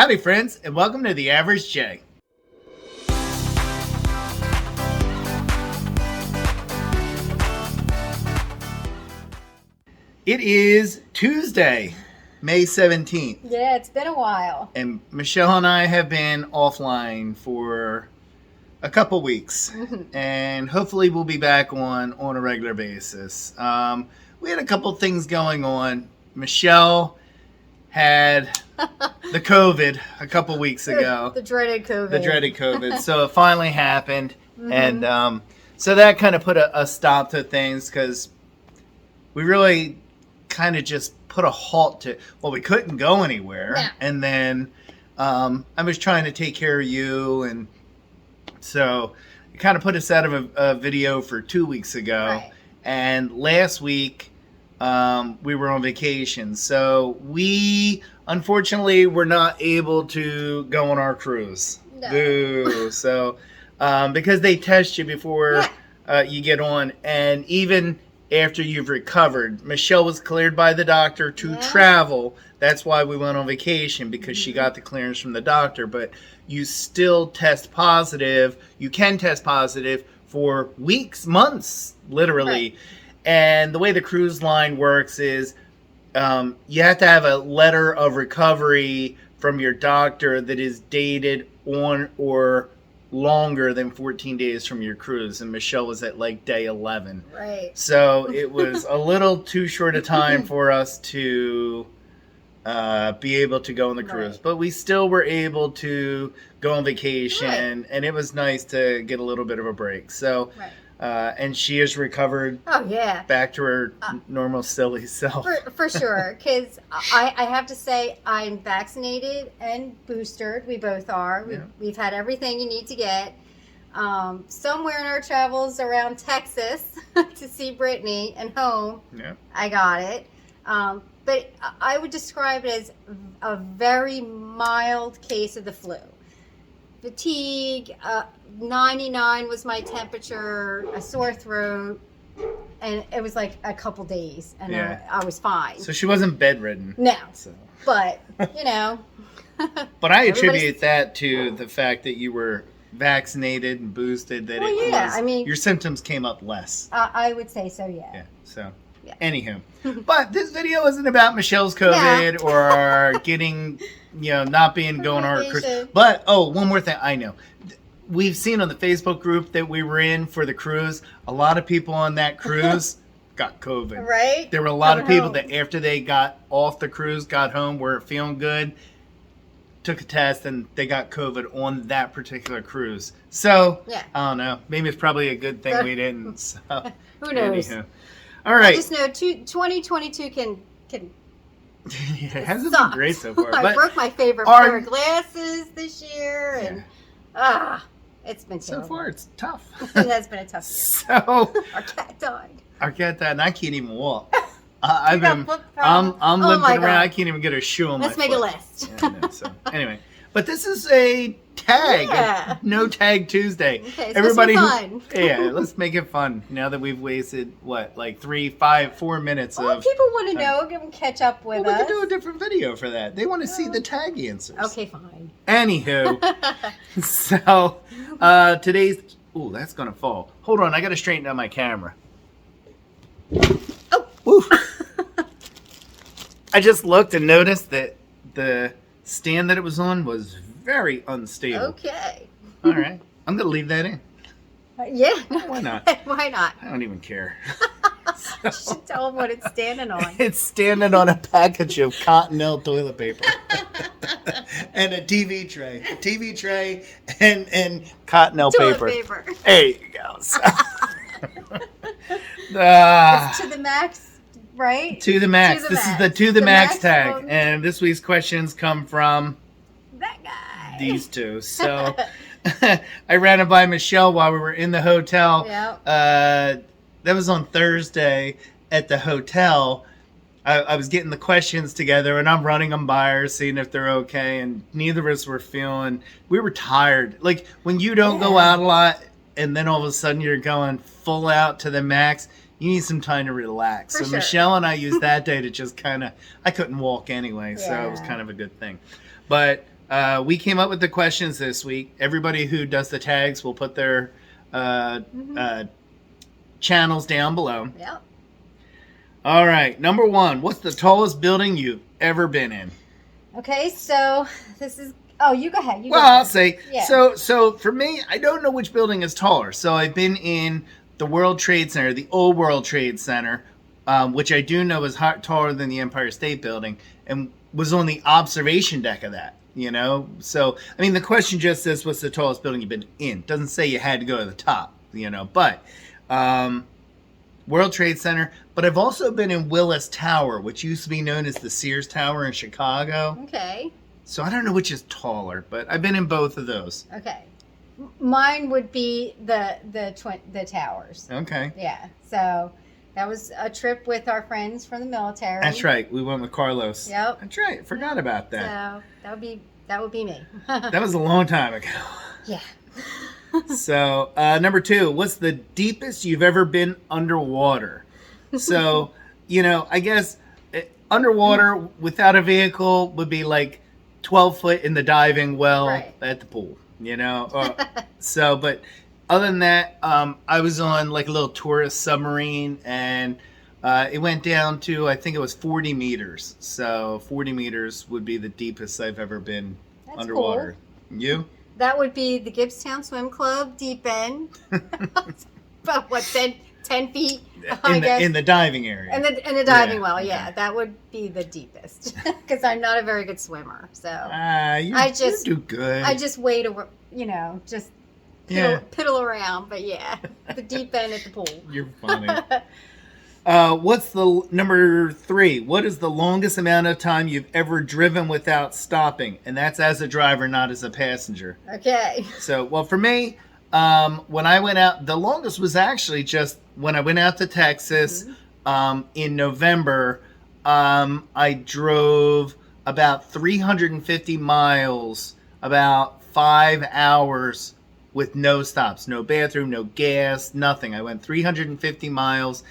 Howdy, friends, and welcome to The Average J. It is Tuesday, May 17th. Yeah, it's been a while. And Michelle and I have been offline for a couple weeks. And hopefully we'll be back on a regular basis. We had a couple things going on. Michelle had the COVID a couple weeks ago. The dreaded COVID. So it finally happened. And so that kind of put a stop to things because we really kind of just put a halt to, well, we couldn't go anywhere. No. And then I was trying to take care of you. And so it kind of put us out of a video for 2 weeks ago. Right. And last week we were on vacation. So we, unfortunately, were not able to go on our cruise. No. Boo. So because they test you before you get on. And even after you've recovered, Michelle was cleared by the doctor to travel. That's why we went on vacation, because she got the clearance from the doctor. But you still test positive. You can test positive for weeks, months, literally. Right. And the way the cruise line works is you have to have a letter of recovery from your doctor that is dated on or longer than 14 days from your cruise. And Michelle was at like day 11. Right. So it was a little too short a time for us to be able to go on the cruise. Right. But we still were able to go on vacation. And it was nice to get a little bit of a break. So, and she has recovered back to her normal silly self. For sure. Because I have to say, I'm vaccinated and boosted. We both are. We've had everything you need to get. Somewhere in our travels around Texas to see Brittany and home, I got it. But I would describe it as a very mild case of the flu. Fatigue, 99 was my temperature, a sore throat, and it was like a couple days, and I was fine. So she wasn't bedridden. No, but, you know. But I attribute that to the fact that you were vaccinated and boosted, that I mean, your symptoms came up less. I would say so, yeah. So, anywho. But this video isn't about Michelle's COVID or getting, not being going on our cruise. But, one more thing I know. We've seen on the Facebook group that we were in for the cruise, a lot of people on that cruise got COVID. Right? There were a lot of people that after they got off the cruise, got home, were feeling good, took a test, and they got COVID on that particular cruise. So, I don't know. Maybe it's probably a good thing we didn't. So, who knows? Anyhow. All right. I just know 2022 can it hasn't been great so far. I broke my favorite pair of glasses this year, and it's been terrible. So far, it's tough. It has been a tough year. So our cat died. And I can't even walk. I'm limping around. I can't even get a shoe on Let's my foot. Let's make a list. So anyway, but this is a tag. No Tag Tuesday. Okay, everybody, fun. Let's make it fun. Now that we've wasted 4 minutes of. People want to know. Give them catch up with us. We can do a different video for that. They want to see the tag answers. Okay, fine. Anywho, so today's. Ooh, that's gonna fall. Hold on, I gotta straighten out my camera. Oh. Woo. I just looked and noticed that the stand that it was on was very unstable. Okay. All right. I'm going to leave that in. Yeah. Why not? Why not? I don't even care. You should tell them what it's standing on. It's standing on a package of Continental toilet paper. And a TV tray. A TV tray and Continental paper. There you go. So. It's to the max, right? To the max. This is the To the Max tag. And this week's questions come from that guy. These two. So I ran it by Michelle while we were in the hotel. That was on Thursday at the hotel. I was getting the questions together, and I'm running them by her, seeing if they're okay. And neither of us were we were tired. Like when you don't go out a lot, and then all of a sudden you're going full out to the max, you need some time to relax. So Michelle and I used that day to just kind of, I couldn't walk anyway, so it was kind of a good thing. But We came up with the questions this week. Everybody who does the tags will put their channels down below. Yep. All right. Number 1. What's the tallest building you've ever been in? Okay, so this is... Oh, you go ahead. I'll say. Yeah. So for me, I don't know which building is taller. So I've been in the World Trade Center, the old World Trade Center, which I do know is taller than the Empire State Building, and was on the observation deck of that. You know, so I mean, the question just says, "What's the tallest building you've been in?" Doesn't say you had to go to the top. You know, but World Trade Center. But I've also been in Willis Tower, which used to be known as the Sears Tower in Chicago. Okay. So I don't know which is taller, but I've been in both of those. Okay. Mine would be the towers. Okay. Yeah. So that was a trip with our friends from the military. That's right. We went with Carlos. Yep. That's right. Forgot about that. So that would be me. That was a long time ago. Yeah. So number 2, what's the deepest you've ever been underwater? So, you know, I guess underwater without a vehicle would be like 12 foot in the diving well at the pool, you know? So, but other than that, I was on like a little tourist submarine, and it went down to, I think it was 40 meters. So 40 meters would be the deepest I've ever been underwater. Cool. You? That would be the Gibbstown Swim Club deep end. About what, 10 feet? In the diving area. In the diving well, yeah. That would be the deepest. Because I'm not a very good swimmer. So you do good. I just wait, just piddle around. But yeah, the deep end at the pool. You're funny. What's the number 3? What is the longest amount of time you've ever driven without stopping? And that's as a driver, not as a passenger. Okay. So, well, for me, when I went out, the longest was actually just when I went out to Texas in November. I drove about 350 miles, about 5 hours with no stops, no bathroom, no gas, nothing. I went 350 miles.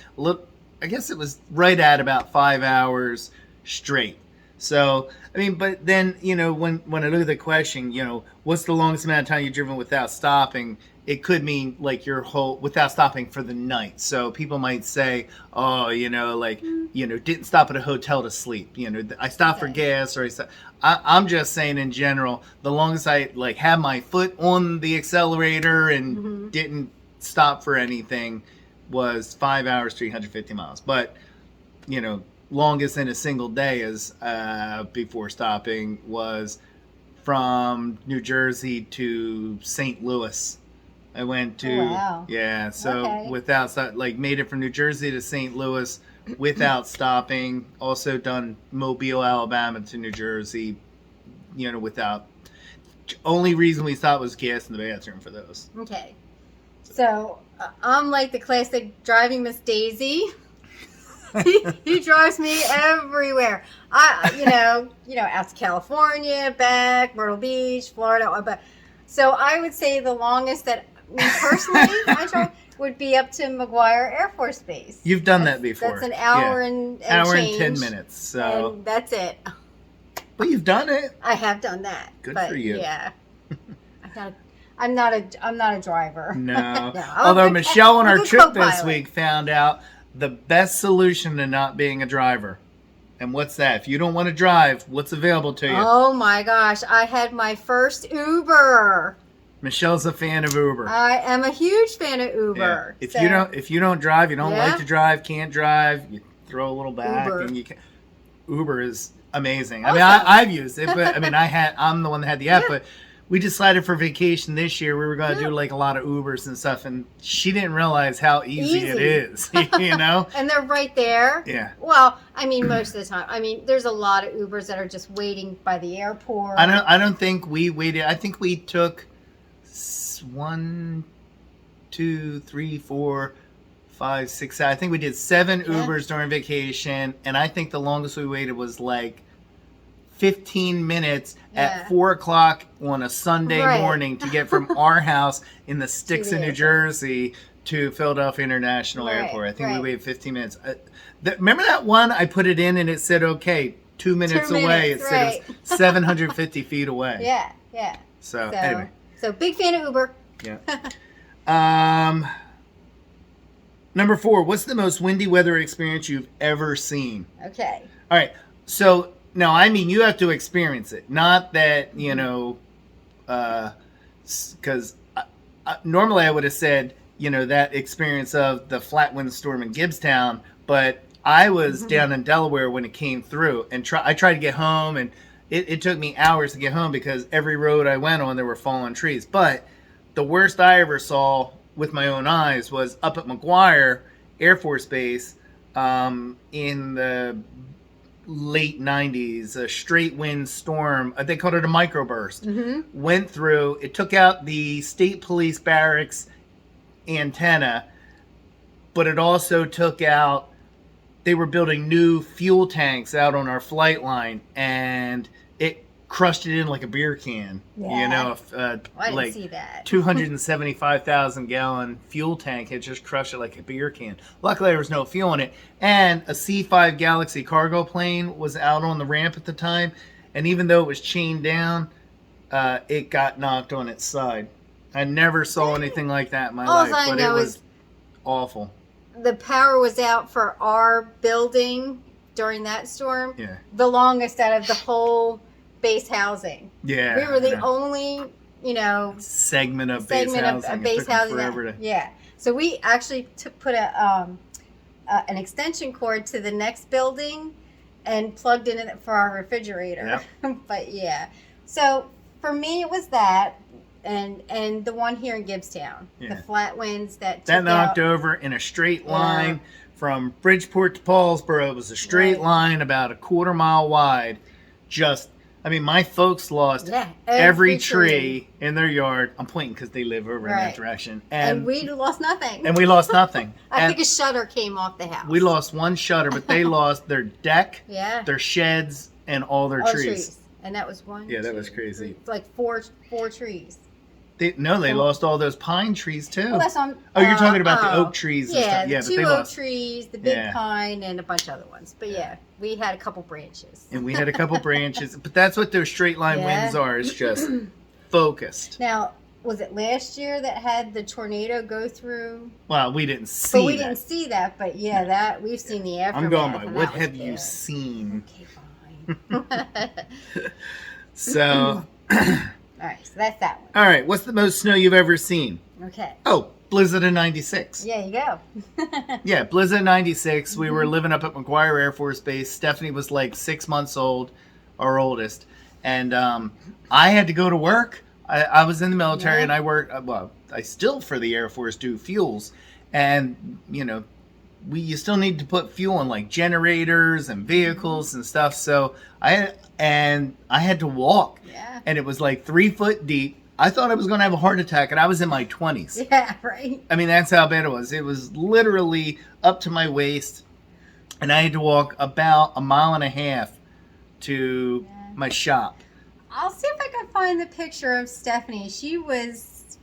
I guess it was right at about 5 hours straight. So, I mean, but then, you know, when I look at the question, you know, what's the longest amount of time you've driven without stopping? It could mean like your whole, without stopping for the night. So people might say, oh, you know, like, you know, didn't stop at a hotel to sleep. You know, I stopped for gas, or I'm just saying in general, the longest I like had my foot on the accelerator and didn't stop for anything was 5 hours, 350 miles. But, you know, longest in a single day is before stopping was from New Jersey to St. Louis. I went to without made it from New Jersey to St. Louis without stopping. Also done Mobile, Alabama to New Jersey, you know, without. Only reason we stopped was gas in the bathroom for those. Okay, so I'm like the classic driving Miss Daisy. he drives me everywhere. Out to California, back, Myrtle Beach, Florida. But so I would say the longest that me personally I drove would be up to McGuire Air Force Base. You've done that before. That's an hour and hour change, and 10 minutes. So and that's it. But you've done it. I have done that. Good for you. Yeah. I'm not a driver. No. Although Michelle on our trip this week found out the best solution to not being a driver. And what's that? If you don't want to drive, what's available to you? Oh my gosh, I had my first Uber. Michelle's a fan of Uber. I am a huge fan of Uber. Yeah. If you don't drive, you don't like to drive, can't drive, you throw a little back and you can. Uber is amazing. Awesome. I mean, I've used it, but I mean, I'm the one that had the app, but we decided for vacation this year we were going to do like a lot of Ubers and stuff, and she didn't realize how easy it is, you know? And they're right there. Yeah. Well, I mean, most of the time. I mean, there's a lot of Ubers that are just waiting by the airport. I don't think we waited. I think we took 1, 2, 3, 4, 5, 6, 7. I think we did 7 Ubers during vacation, and I think the longest we waited was like 15 minutes at 4 o'clock on a Sunday morning to get from our house in the sticks of New Jersey to Philadelphia International Airport. I think we waited 15 minutes. Remember that one? I put it in and it said, okay, 2 minutes away instead of 750 feet away. Yeah, yeah. So anyway. So big fan of Uber. Yeah. Number 4, what's the most windy weather experience you've ever seen? Okay. All right. So now, I mean, you have to experience it. Not that, because normally I would have said, that experience of the flat wind storm in Gibbstown, but I was down in Delaware when it came through, and I tried to get home, and it took me hours to get home because every road I went on, there were fallen trees. But the worst I ever saw with my own eyes was up at McGuire Air Force Base in the late 90s. A straight wind storm, they called it a microburst, went through. It took out the state police barracks antenna, but it also took out, they were building new fuel tanks out on our flight line, and it crushed it in like a beer can. I like didn't see that. 275,000 gallon fuel tank had just crushed it like a beer can. Luckily, there was no fuel in it. And a C-5 Galaxy cargo plane was out on the ramp at the time. And even though it was chained down, it got knocked on its side. I never saw anything like that in my life, but it was awful. The power was out for our building during that storm. Yeah. The longest out of the whole base housing. Yeah. We were the only, segment of base housing. Yeah. So we actually put an extension cord to the next building and plugged in it for our refrigerator. Yep. But yeah. So for me, it was that. And the one here in Gibbstown, the flat winds that knocked over in a straight line from Bridgeport to Paulsboro. It was a straight line about a quarter mile wide. My folks lost every tree in their yard. I'm pointing because they live over in that direction. And we lost nothing. I think a shutter came off the house. We lost one shutter, but they lost their deck, their sheds, and all their trees. And that was one. Yeah, that was crazy. Like four trees. They lost all those pine trees too. Well, that's on. You're talking about the oak trees. Yeah, and stuff. the two oak trees, the big pine, and a bunch of other ones. But we had a couple branches. But that's what those straight line winds are. It's just focused. Now, was it last year that had the tornado go through? Well, we didn't see. Didn't see that. But that we've seen the aftermath. I'm going by what have you seen? Okay, fine. So. All right, so that's that one. All right, what's the most snow you've ever seen? Okay. Oh, blizzard of 96. Yeah, you go. Yeah, blizzard of 96. We were living up at McGuire Air Force Base. Stephanie was like 6 months old, our oldest. And I had to go to work. I was in the military, and I worked, I still, for the Air Force, do fuels. And, you still need to put fuel in like generators and vehicles and stuff. So I had to walk. Yeah. And it was like 3 foot deep. I thought I was going to have a heart attack, and I was in my 20s. Yeah, right. That's how bad it was. It was literally up to my waist, and I had to walk about 1.5 miles to my shop. I'll see if I can find the picture of Stephanie. She was,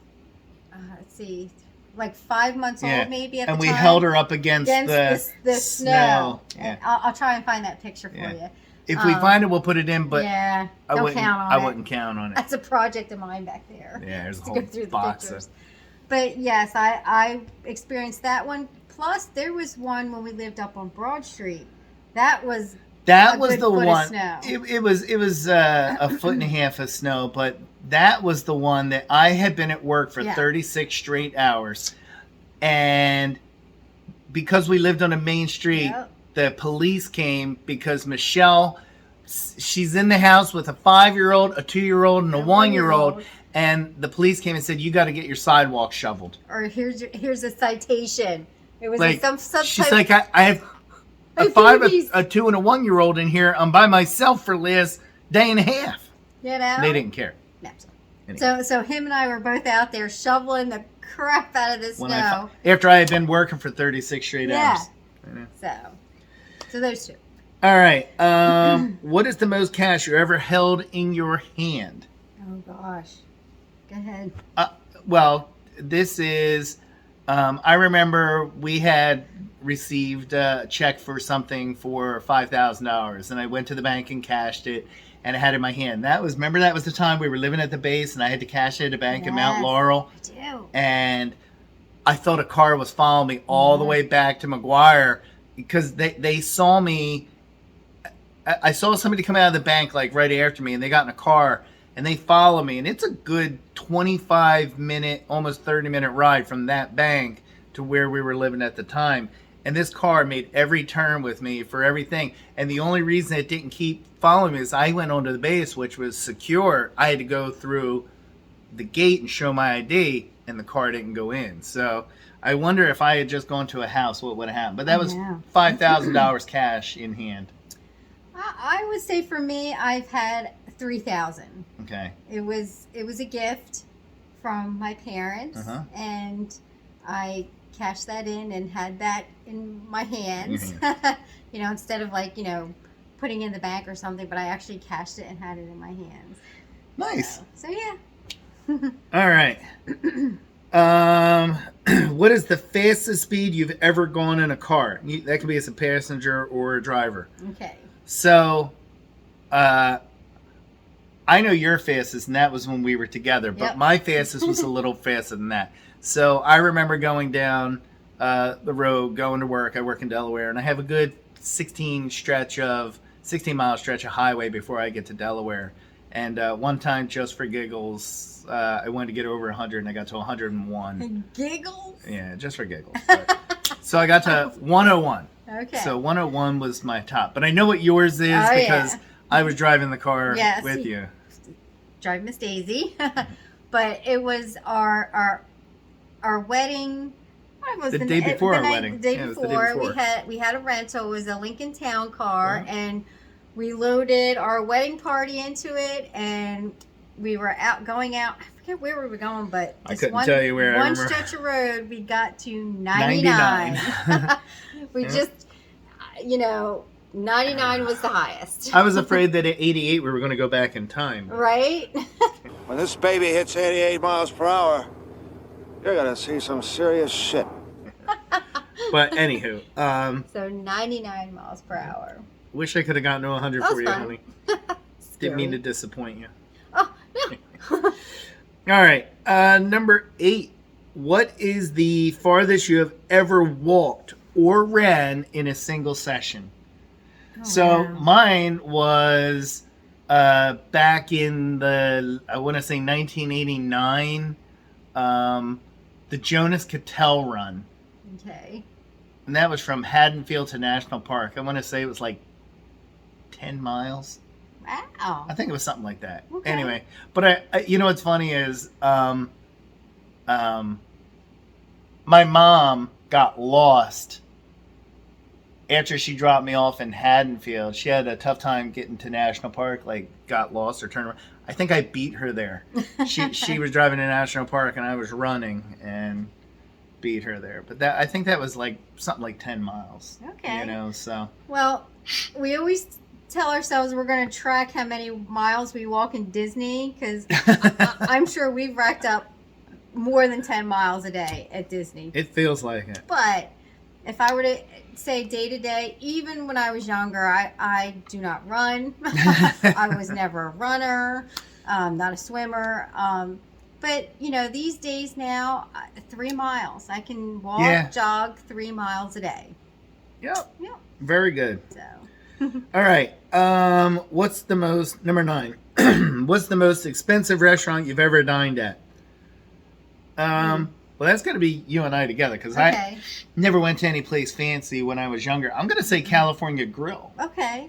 like 5 months old maybe at the time. And we held her up against the snow. Yeah. I'll try and find that picture for you. If we find it, we'll put it in, but I wouldn't count on it. That's a project of mine back there. Yeah, there's a whole go through box the pictures. But yes, I experienced that one. Plus, there was one when we lived up on Broad Street. That was the one. It was a foot and a half of snow, but that was the one that I had been at work for 36 straight hours, and because we lived on a main street. Yep. The police came because Michelle, she's in the house with a 5-year-old, a 2-year-old, and a 1-year-old. And the police came and said, "You got to get your sidewalk shoveled." Or here's a citation. It was like some she's like, I have a 5, a 2, and a 1-year-old in here. I'm by myself for the last day and a half. They didn't care. No. Anyway. So him and I were both out there shoveling the crap out of the snow. After I had been working for 36 straight hours. So those two. All right. What is the most cash you ever held in your hand? Oh, gosh. Go ahead. Well, this is I remember we had received a check for something for $5,000, and I went to the bank and cashed it, and I had it in my hand. Remember that was the time we were living at the base, and I had to cash it at a bank in Mount Laurel. I do. And I thought a car was following me all the way back to McGuire because they saw me. I saw somebody come out of the bank like right after me, and they got in a car and they follow me, and it's a good 25-minute, almost 30-minute ride from that bank to where we were living at the time. And this car made every turn with me for everything. And the only reason it didn't keep following me is I went onto the base, which was secure. I had to go through the gate and show my ID, and the car didn't go in. So I wonder if I had just gone to a house, what would have happened. But that was $5,000 cash in hand. I would say for me, I've had 3,000. Okay. It was a gift from my parents, and I cashed that in and had that in my hands. You know, instead of like, you know, putting it in the bank or something, but I actually cashed it and had it in my hands. Nice. So yeah. All right. What is the fastest speed you've ever gone in a car? That could be as a passenger or a driver. Okay. So, I know your fastest, and that was when we were together, but my fastest was a little faster than that. So I remember going down the road, going to work. I work in Delaware, and I have a good 16-mile stretch of highway before I get to Delaware. And one time, just for giggles, I wanted to get over 100, and I got to 101. Giggles? Yeah, just for giggles. So I got to 101. Okay. So 101 was my top. But I know what yours is because I was driving the car with you. Drive Miss Daisy. But it was our wedding. What was the day before our wedding. The day before. We had a rental. It was a Lincoln Town car, and we loaded our wedding party into it, and we were going out. I forget where we were going, but I couldn't tell you where. One stretch of road, we got to 99. We just, you know, 99 was the highest. I was afraid that at 88 we were going to go back in time. Right? When this baby hits 88 miles per hour, you're going to see some serious shit. But anywho. So 99 miles per hour. Wish I could have gotten to 100 for you, honey. Didn't mean to disappoint you. Oh, no. All right. Number 8. What is the farthest you have ever walked or ran in a single session? Mine was back in I want to say 1989, the Jonas Cattell run. Okay. And that was from Haddonfield to National Park. I want to say it was like 10 miles. Wow. I think it was something like that. Okay. Anyway, but I you know what's funny is my mom got lost after she dropped me off in Haddonfield. She had a tough time getting to National Park, like got lost or turned around. I think I beat her there. She was driving to National Park and I was running and beat her there. But I think that was like something like 10 miles. Okay. You know, so. Well, we always tell ourselves we're going to track how many miles we walk in Disney, because I'm sure we've racked up more than 10 miles a day at Disney. It feels like it. But if I were to say day to day, even when I was younger, I do not run. I was never a runner, not a swimmer. But, you know, these days now, 3 miles. I can walk, jog 3 miles a day. Yep. Very good. So. All right. Number 9, what's the most expensive restaurant you've ever dined at? Well, that's going to be you and I together, because I never went to any place fancy when I was younger. I'm going to say California Grill. Okay.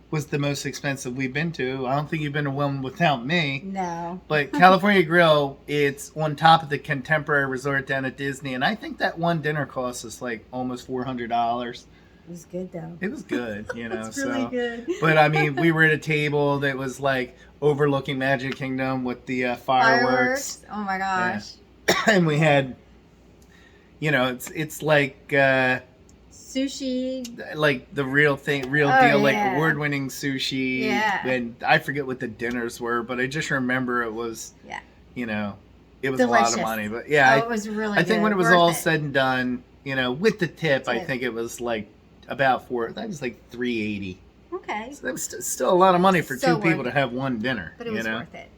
Was the most expensive we've been to. I don't think you've been to one without me. No. But California Grill, it's on top of the Contemporary Resort down at Disney, and I think that one dinner cost us like almost $400. It was good, though. It was good, you know. It's really good. But I mean, we were at a table that was like overlooking Magic Kingdom with the fireworks. Oh my gosh. Yeah. And we had, you know, it's like sushi, like the real thing, deal, like award-winning sushi. Yeah. And I forget what the dinners were, but I just remember it was, you know, it was a lot of money. But yeah, it was really I think good. when it was all said and done, with the tip, I think it was like about that was like $3.80. Okay. So that was still a lot of money for two people to have one dinner. But it was worth it.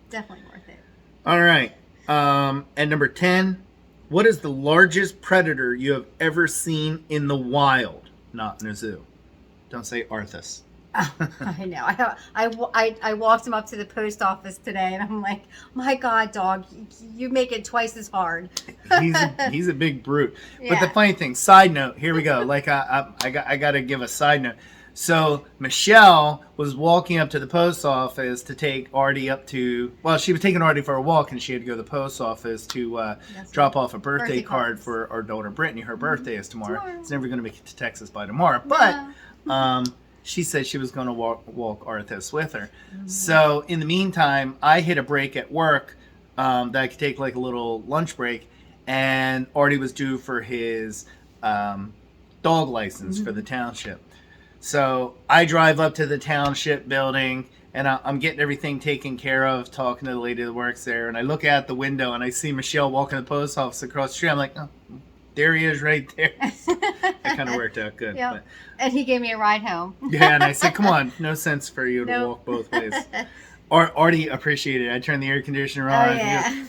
Definitely worth it. All right. And number 10, what is the largest predator you have ever seen in the wild? Not in a zoo. Don't say Farthest. I know. I walked him up to the post office today, and I'm like, my God, dog, you make it twice as hard. he's a big brute. But the funny thing, side note, here we go. Like I got to give a side note. So Michelle was walking up to the post office to take Artie up to. Well, she was taking Artie for a walk, and she had to go to the post office to drop off a birthday card for our daughter Brittany. Her birthday is tomorrow. It's never going to make it to Texas by tomorrow, but. She said she was going to walk Farthest with her. Mm-hmm. So in the meantime, I hit a break at work that I could take like a little lunch break, and Artie was due for his dog license for the township. So I drive up to the township building, and I'm getting everything taken care of, talking to the lady that works there, and I look out the window, and I see Michelle walking to the post office across the street. I'm like, oh, there he is right there. That kind of worked out good. Yep. But, and he gave me a ride home. yeah, and I said, come on, no sense for you to walk both ways. Artie appreciated it. I turned the air conditioner on. Oh, yeah.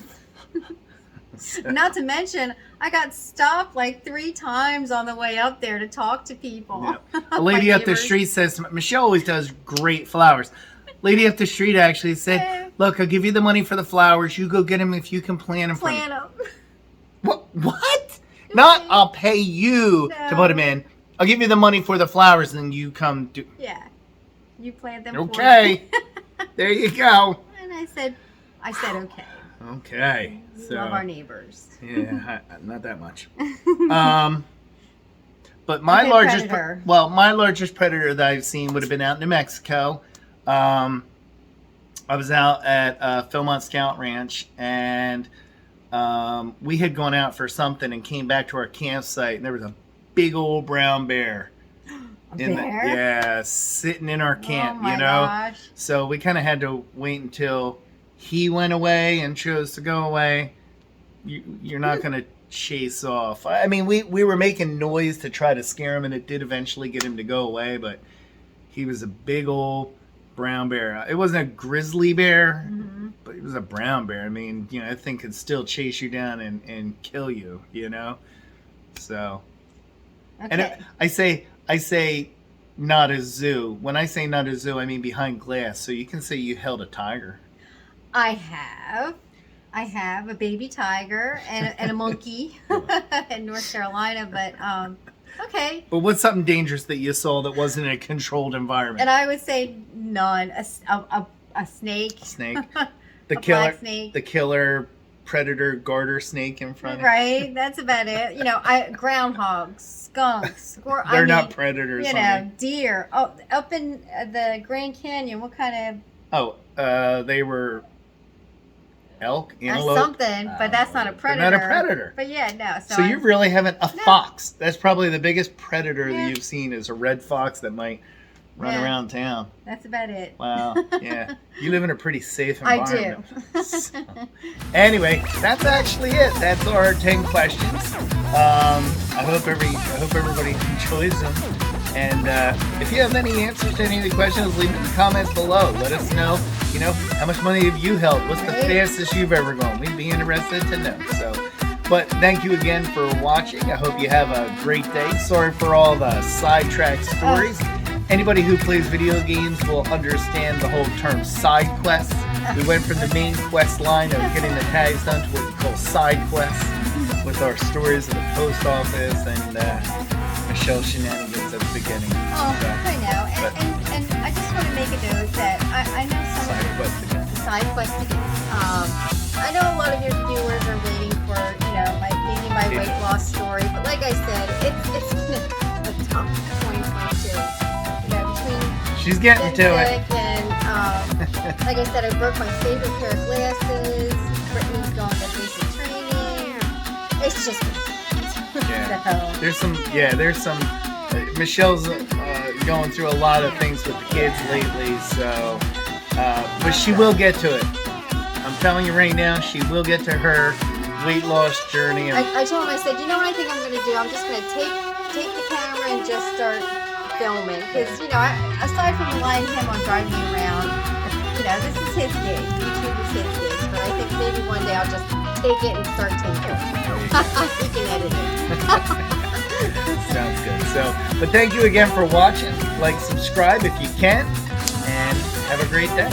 Not to mention, I got stopped like 3 times on the way up there to talk to people. Yeah. A lady up the street says, Michelle always does great flowers. Lady up the street actually said, look, I'll give you the money for the flowers. You go get them if you can plant them. Plant them. What? Not I'll pay you to put them in. I'll give you the money for the flowers and you come do. Yeah. You plant them okay. There you go. And I said okay. Okay. So, love our neighbors. Yeah, not that much. But my largest predator that I've seen would have been out in New Mexico. I was out at Philmont Scout Ranch, and we had gone out for something and came back to our campsite, and there was a big old brown bear. Sitting in our camp, Gosh. So we kind of had to wait until he went away and chose to go away. You're not going to chase off. I mean, we were making noise to try to scare him, and it did eventually get him to go away, but he was a big old brown bear. It wasn't a grizzly bear, but it was a brown bear. I mean, that thing could still chase you down and kill you, So, okay. And I say not a zoo. When I say not a zoo, I mean behind glass. So you can say you held a tiger. I have a baby tiger and a monkey in North Carolina, but okay. But what's something dangerous that you saw that wasn't in a controlled environment? And I would say none. A snake. Snake. The killer. Black snake. The killer predator garter snake in front of you. Right. That's about it. Groundhogs, skunks. They're not predators. Deer. Oh, up in the Grand Canyon, what kind of? They were elk, antelope. Something, but that's not a predator. Not a predator. But yeah, no. So you really haven't fox. That's probably the biggest predator that you've seen is a red fox that might run around town. That's about it. Wow. Yeah. You live in a pretty safe environment. I do. So, anyway, that's actually it. That's our 10 questions. I hope everybody enjoys them. And if you have any answers to any of the questions, leave them in the comments below. Let us know, how much money have you held? What's the fastest you've ever gone? We'd be interested to know. But thank you again for watching. I hope you have a great day. Sorry for all the sidetrack stories. Anybody who plays video games will understand the whole term side quests. We went from the main quest line of getting the tags done to what we call side quests with our stories of the post office and Michelle shenanigans at the beginning. I know. And I just want to make a note that I know some side of quest again. Side quest again. I know a lot of your viewers are waiting for, maybe my weight loss story. But like I said, it's a tough 2022. Between she's getting to it. And Like I said, I broke my favorite pair of glasses. Brittany's going to basic training. It's just yeah. There's some. Michelle's going through a lot of things with the kids lately, so but she will get to it. I'm telling you right now, she will get to her weight loss journey. I told him, I said, you know what I think I'm going to do? I'm just going to take the camera and just start filming. Because, you know, aside from relying him on driving me around, you know, this is his gig. YouTube is his gig. But I think maybe one day I'll just take it and start taking. He can edit it. Sounds good. So, but thank you again for watching. Like, subscribe if you can, and have a great day.